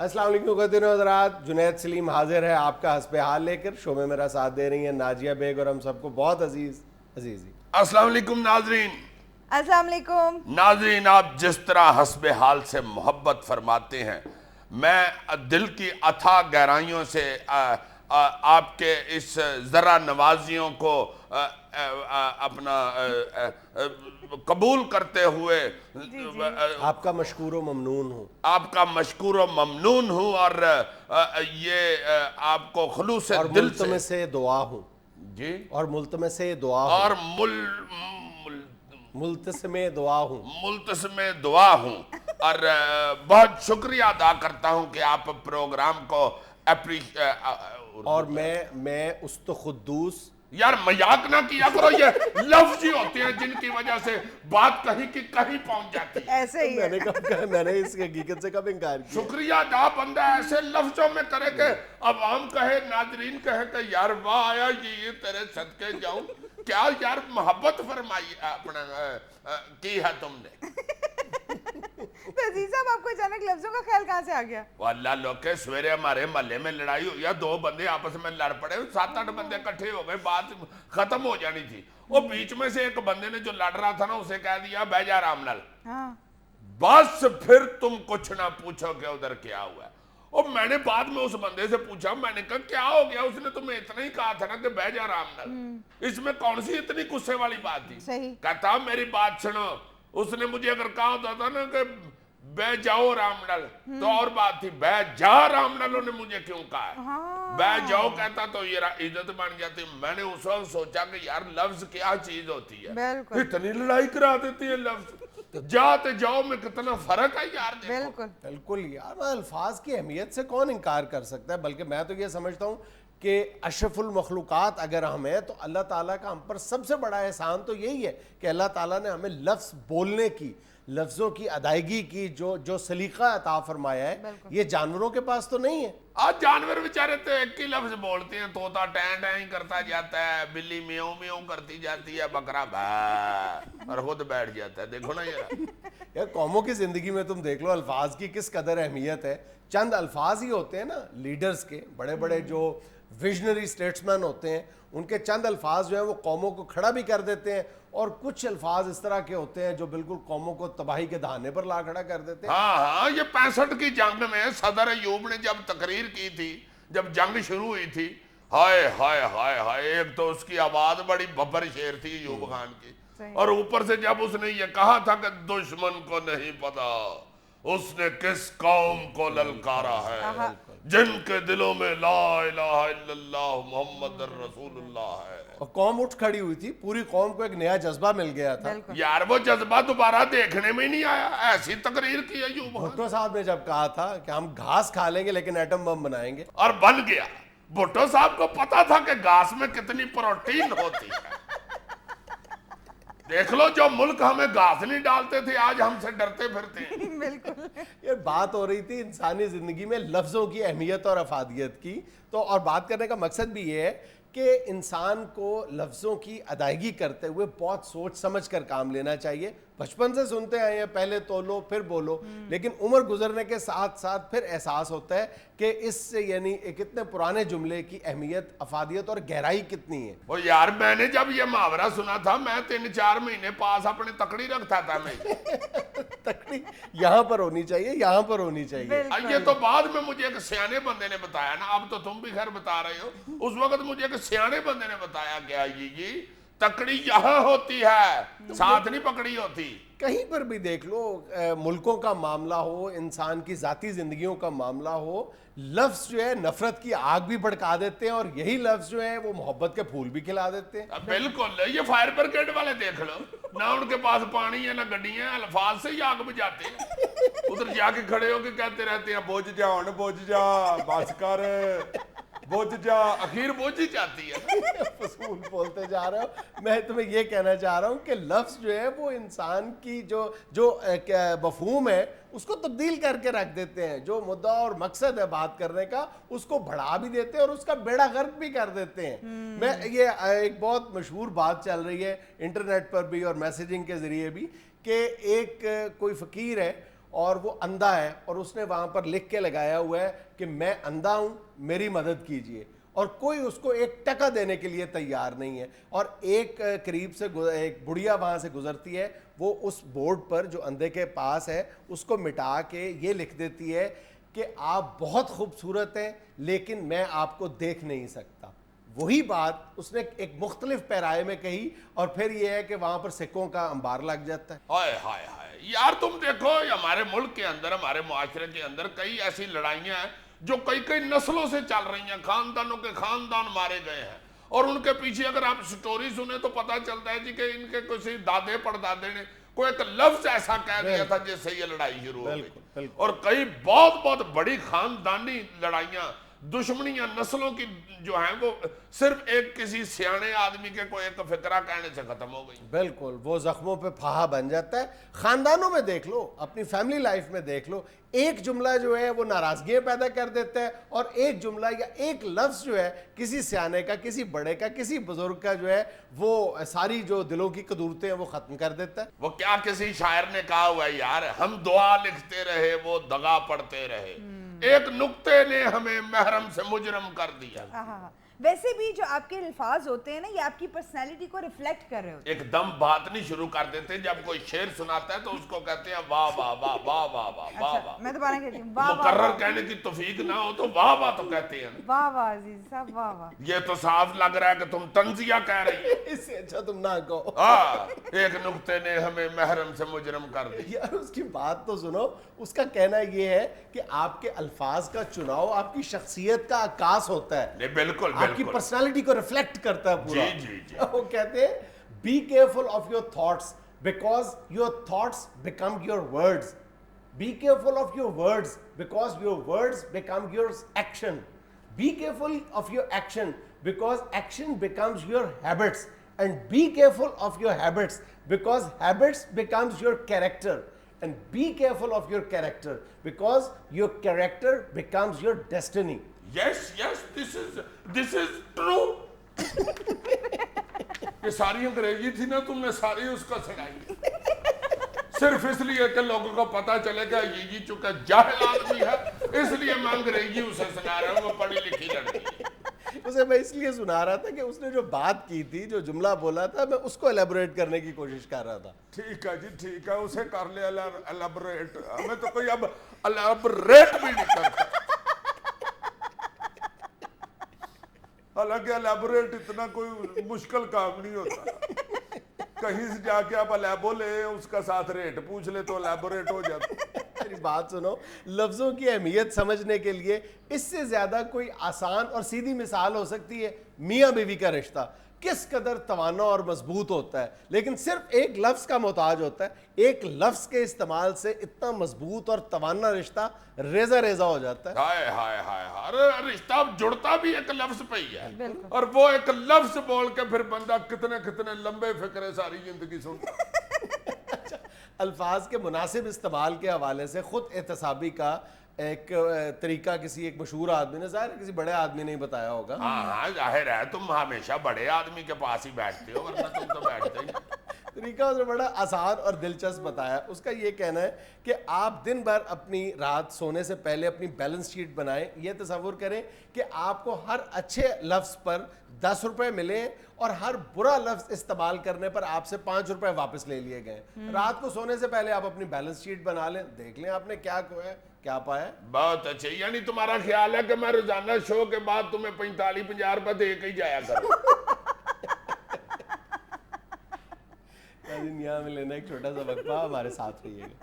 السلام علیکم خواتین و حضرات، جنید سلیم حاضر ہے آپ کا حسب حال لے کر. شو میں میرا ساتھ دے رہی ہیں ناجیہ بیگ اور ہم سب کو بہت عزیزی. السلام علیکم ناظرین. السلام علیکم ناظرین، آپ جس طرح حسب حال سے محبت فرماتے ہیں، میں دل کی اتھا گہرائیوں سے آپ کے اس ذرا نوازیوں کو اپنا قبول کرتے ہوئے آپ کا مشکور و ممنون ہوں. آپ کا مشکور و ممنون ہوں، اور یہ آپ کو خلوص اور دل ملتمس دعا ہوں. جی، اور ملتمس دعا ہوں. اور ملتسم دعا ہوں. ملتسم دعا ہوں. اور بہت شکریہ ادا کرتا ہوں کہ آپ پروگرام کو اور میں استخدوس. یار مذاق نہ کیا کرو، یہ لفظ ہی ہوتے ہیں جن کی وجہ سے بات کہیں کی کہیں پہنچ جاتی ہے. ایسے ہی میں نے کب کہا، میں نے اس حقیقت سے کب انکار کیا؟ شکریہ ادا بندہ ایسے لفظوں میں کرے کہ عوام کہے، ناظرین کہے کہ یار واہ آیا یہ تیرے صدقے جاؤں. کیا یار محبت فرمائی اپنا کی ہے تم نے. تو عزیز صاحب، آپ کو اچانک لفظوں کا خیال کہاں سے آ گیا؟ واللہ لوکے سویرے ہمارے محلے میں لڑائی ہوئی ہے، 2 بندے آپس میں لڑ پڑے، 7-8 بندے اکٹھے ہو گئے، بات ختم ہو جانی تھی. وہ بیچ میں سے ایک بندے نے جو لڑ رہا تھا نا، اسے کہہ دیا بہ جا آرام نال، بس پھر تم کچھ نہ پوچھو کہ ادھر کیا ہوا ہے. اور میں نے بعد میں اس بندے سے پوچھا، میں نے کہا کیا ہو گیا؟ اس نے تمہیں اتنا ہی کہا تھا نا کہ بہ جا آرام نال، اس میں کون سی اتنی غصے والی بات تھی؟ کہتا میری بات سنو، اس نے مجھے اگر کہا ہوتا تھا نا کہ بہ جاؤ رام نل تو اور بات تھی، بہ جا رام نلوں نے مجھے کیوں کہا ہے؟ بہ جاؤ کہتا تو یہ عزت بن جاتی. میں نے اس وقت سوچا کہ یار لفظ کیا چیز ہوتی ہے، اتنی لڑائی کرا دیتی ہے لفظ. جاتے جاؤ میں کتنا فرق ہے یار. بالکل یار، الفاظ کی اہمیت سے کون انکار کر سکتا ہے. بلکہ میں تو یہ سمجھتا ہوں کہ اشرف المخلوقات اگر ہم ہیں تو اللہ تعالیٰ کا ہم پر سب سے بڑا احسان تو یہی ہے کہ اللہ تعالیٰ نے ہمیں لفظ بولنے کی، لفظوں کی ادائیگی کی جو سلیقہ عطا فرمایا ہے. یہ جانوروں کے پاس تو نہیں ہے. آج جانور بیچارے تو ایک ہی لفظ بولتے ہیں، طوطا ٹین ٹین کرتا جاتا ہے، بلی میوں میوں کرتی جاتی ہے، بکرا بھا اور خود بیٹھ جاتا ہے. دیکھو نا یار قوموں کی زندگی میں تم دیکھ لو الفاظ کی کس قدر اہمیت ہے. چند الفاظ ہی ہوتے ہیں نا لیڈرز کے، بڑے بڑے جو ویژنری اسٹیٹسمین ہوتے ہیں، ان کے چند الفاظ جو ہیں وہ قوموں کو کھڑا بھی کر دیتے ہیں، اور کچھ الفاظ اس طرح کے ہوتے ہیں جو بالکل قوموں کو تباہی کے دہانے پر لا کھڑا کر دیتے ہیں. ہاں، یہ 65 کی جنگ میں صدر ایوب نے جب تقریر کی تھی، جب جنگ شروع ہوئی تھی، ہائے ہائے ہائے ہائے، ایک تو اس کی آواز بڑی ببر شیر تھی ایوب خان کی، اور اوپر سے جب اس نے یہ کہا تھا کہ دشمن کو نہیں پتا اس نے کس قوم کو للکارا ہے، جن کے دلوں میں لا الہ الا اللہ محمد الرسول اللہ ہے. اور قوم اٹھ کھڑی ہوئی تھی، پوری قوم کو ایک نیا جذبہ مل گیا تھا. یار وہ جذبہ دوبارہ دیکھنے میں نہیں آیا. ایسی تقریر کی ایوب خان. بھٹو صاحب نے جب کہا تھا کہ ہم گھاس کھا لیں گے لیکن ایٹم بم بنائیں گے، اور بن گیا. بھٹو صاحب کو پتا تھا کہ گھاس میں کتنی پروٹین ہوتی ہے. دیکھ لو، جو ملک ہمیں گھاس نہیں ڈالتے تھے آج ہم سے ڈرتے پھرتے ہیں. بالکل. یہ بات ہو رہی تھی انسانی زندگی میں لفظوں کی اہمیت اور افادیت کی، تو اور بات کرنے کا مقصد بھی یہ ہے کہ انسان کو لفظوں کی ادائیگی کرتے ہوئے بہت سوچ سمجھ کر کام لینا چاہیے. بچپن سے سنتے آئے ہیں پہلے تولو پھر بولو، لیکن عمر گزرنے کے ساتھ ساتھ پھر احساس ہوتا ہے کہ اس سے یعنی ایک اتنے پرانے جملے کی اہمیت، افادیت اور گہرائی کتنی ہے. وہ یار میں نے جب یہ محاورہ سنا تھا، میں 3-4 مہینے پاس اپنے تکڑی رکھتا تھا. میں تکڑی یہاں پر ہونی چاہیے، یہاں پر ہونی چاہیے. یہ تو بعد میں مجھے ایک سیانے بندے نے بتایا نا، اب تو تم بھی خیر بتا رہے ہو، اس وقت مجھے ایک سیانے بندے نے بتایا کہ یہ تکڑی یہاں ہوتی ہے، ساتھ نہیں پکڑی ہوتی. کہیں پر بھی دیکھ لو، ملکوں کا معاملہ ہو، انسان کی ذاتی زندگیوں کا معاملہ ہو، لفظ جو ہے نفرت کی آگ بھی بھڑکا دیتے ہیں، اور یہی لفظ جو ہے وہ محبت کے پھول بھی کھلا دیتے ہیں. بالکل. یہ فائر بریگیڈ والے دیکھ لو، نہ ان کے پاس پانی ہے نہ گڈیاں، الفاظ سے ہی آگ بجھاتے ہیں. ادھر جا کے کھڑے ہو کے کہتے رہتے ہیں بوجھ جا بوجھ جا، بس کر بوجھ جا، اخیر بوجھ ہی جاتی ہے. فضول بولتے جا رہے ہو. میں تمہیں یہ کہنا چاہ رہا ہوں کہ لفظ جو ہے وہ انسان کی جو مفہوم ہے اس کو تبدیل کر کے رکھ دیتے ہیں. جو مدعا اور مقصد ہے بات کرنے کا اس کو بڑھا بھی دیتے ہیں اور اس کا بیڑا غرق بھی کر دیتے ہیں. میں یہ ایک بہت مشہور بات چل رہی ہے انٹرنیٹ پر بھی اور میسیجنگ کے ذریعے بھی، کہ ایک کوئی فقیر ہے اور وہ اندھا ہے اور اس نے وہاں پر لکھ کے لگایا ہوا ہے کہ میں اندھا ہوں میری مدد کیجئے, اور کوئی اس کو ایک ٹکا دینے کے لیے تیار نہیں ہے. اور ایک قریب سے ایک بڑھیا وہاں سے گزرتی ہے, وہ اس بورڈ پر جو اندھے کے پاس ہے اس کو مٹا کے یہ لکھ دیتی ہے کہ آپ بہت خوبصورت ہیں لیکن میں آپ کو دیکھ نہیں سکتا. وہی بات اس نے ایک مختلف پیرائے میں کہی, اور پھر یہ ہے کہ وہاں پر سکوں کا انبار لگ جاتا ہے. ہائے ہائے ہائے یار, تم دیکھو ہمارے ملک کے اندر, ہمارے معاشرے کے اندر کئی ایسی لڑائیاں ہیں جو کئی نسلوں سے چل رہی ہیں, خاندانوں کے خاندان مارے گئے ہیں, اور ان کے پیچھے اگر آپ سٹوری سنیں تو پتہ چلتا ہے جی کہ ان کے کسی دادے پردادے نے کوئی ایک لفظ ایسا کہہ دیا تھا جس سے یہ لڑائی شروع ہو گئی. اور کئی بہت بڑی خاندانی لڑائیاں, دشمنیاں نسلوں کی جو ہیں وہ صرف ایک کسی سیانے آدمی کے کوئی ایک فکرہ کہنے سے ختم ہو گئی. بالکل, وہ زخموں پہ پھاہا بن جاتا ہے. خاندانوں میں دیکھ لو, اپنی فیملی لائف میں دیکھ لو, ایک جملہ جو ہے وہ ناراضگیاں پیدا کر دیتا ہے, اور ایک جملہ یا ایک لفظ جو ہے کسی سیانے کا, کسی بڑے کا, کسی بزرگ کا جو ہے وہ ساری جو دلوں کی قدورتیں ہیں وہ ختم کر دیتا ہے. وہ کیا کسی شاعر نے کہا ہوا ہے یار, ہم دعا لکھتے رہے وہ دغا پڑھتے رہے, ایک نقطے نے ہمیں محرم سے مجرم کر دیا. ویسے بھی جو آپ کے الفاظ ہوتے ہیں نا, یہ آپ کی پرسنالٹی کو ریفلیکٹ کر رہے ہوتے ہیں. ایک دم بات نہیں شروع کر دیتے, جب کوئی شعر سناتا ہے تو اس کو کہتے ہیں واہ واہ واہ واہ واہ واہ واہ واہ. میں دوبارہ کہتی ہوں, واہ واہ مقرر کہنے کی توفیق نہ ہو تو واہ واہ تو کہتے ہیں. واہ واہ عزیز صاحب, واہ واہ. یہ تو صاف لگ رہا ہے کہ تم طنزیہ کہہ رہی ہے. اس سے اچھا تم نہ کہو. ہاں, ایک نقطے نے ہمیں محرم سے مجرم کر دیا. یار اس کی بات تو سنو, اس کا کہنا یہ ہے کہ آپ کے الفاظ کا چناؤ آپ کی شخصیت کا عکاس ہوتا ہے. نہیں بالکل آپ کی پرسنالٹی کو ریفلیکٹ کرتا ہے پورا. جی. وہ کہتے ہیں be careful of your thoughts because your thoughts become your words. Be careful of your words because your words become your action. Be careful of your action because action becomes your habits. And be careful of your habits because habits becomes your character. And be careful of your character because your character becomes your destiny. Yes, this is true. یہ ساری انگریزی تھی نا, تم نے ساری اس کا سنائی صرف اس لیے کہ لوگوں کو پتا چلے گا یہ چونکہ جاہل آدمی ہے, اس لیے میں انگریزی اسے سنا رہا ہوں, وہ پڑھی لکھی لڑکی ہے. اسے میں اس لیے سنا رہا تھا کہ اس نے جو بات کی تھی, جو جملہ بولا تھا, میں اس کو ایلیبوریٹ کرنے کی کوشش کر رہا تھا. ٹھیک ہے جی, ٹھیک ہے, اسے کر لے ایلیبوریٹ. ہمیں تو کوئی اب ایلیبوریٹ بھی نہیں کرتا. حالانکہ ایلیبوریٹ اتنا کوئی مشکل کام نہیں ہوتا. کہیں سے جا کے آپ الیبو لے, اس کا ساتھ ریٹ پوچھ لے تو ایلیبوریٹ ہو جاتا. میری بات سنو, لفظوں کی اہمیت سمجھنے کے لیے اس سے زیادہ کوئی آسان اور سیدھی مثال ہو سکتی ہے. میاں بیوی کا رشتہ کس قدر توانا اور مضبوط ہوتا ہے, لیکن صرف ایک لفظ کا محتاج ہوتا ہے. ایک لفظ کے استعمال سے اتنا مضبوط اور توانا رشتہ ریزہ ریزہ ہو جاتا ہے. ہائے ہائے ہائے, ہر رشتہ جڑتا بھی ایک لفظ پہ ہی ہے, اور وہ ایک لفظ بول کے پھر بندہ کتنے لمبے فکرے ساری زندگی سنتا. الفاظ کے مناسب استعمال کے حوالے سے خود احتسابی کا ایک طریقہ کسی ایک مشہور آدمی نے, ظاہر کسی بڑے آدمی نے ہی بتایا ہوگا. ہاں ظاہر ہے, تم ہمیشہ بڑے آدمی کے پاس ہی بیٹھتے ہو, ورنہ تم تو بیٹھتے ہی. طریقہ اس نے بڑا آسان اور دلچسپ بتایا. اس کا یہ کہنا ہے کہ آپ دن بھر اپنی رات سونے سے پہلے اپنی بیلنس شیٹ بنائیں. یہ تصور کریں کہ آپ کو ہر اچھے لفظ پر 10 روپے ملے اور ہر برا لفظ استعمال کرنے پر آپ سے 5 روپے واپس لے لیے گئے. رات کو سونے سے پہلے آپ اپنی بیلنس شیٹ بنا لیں, دیکھ لیں آپ نے کیا کھویا کیا پایا. بہت اچھے, یعنی تمہارا خیال ہے کہ میں روزانہ شو کے بعد تمہیں 45-50 روپے دے کے ہی جایا کروں. یہاں میں لینا ایک چھوٹا سا وقفہ, ہمارے ساتھ رہیے گا.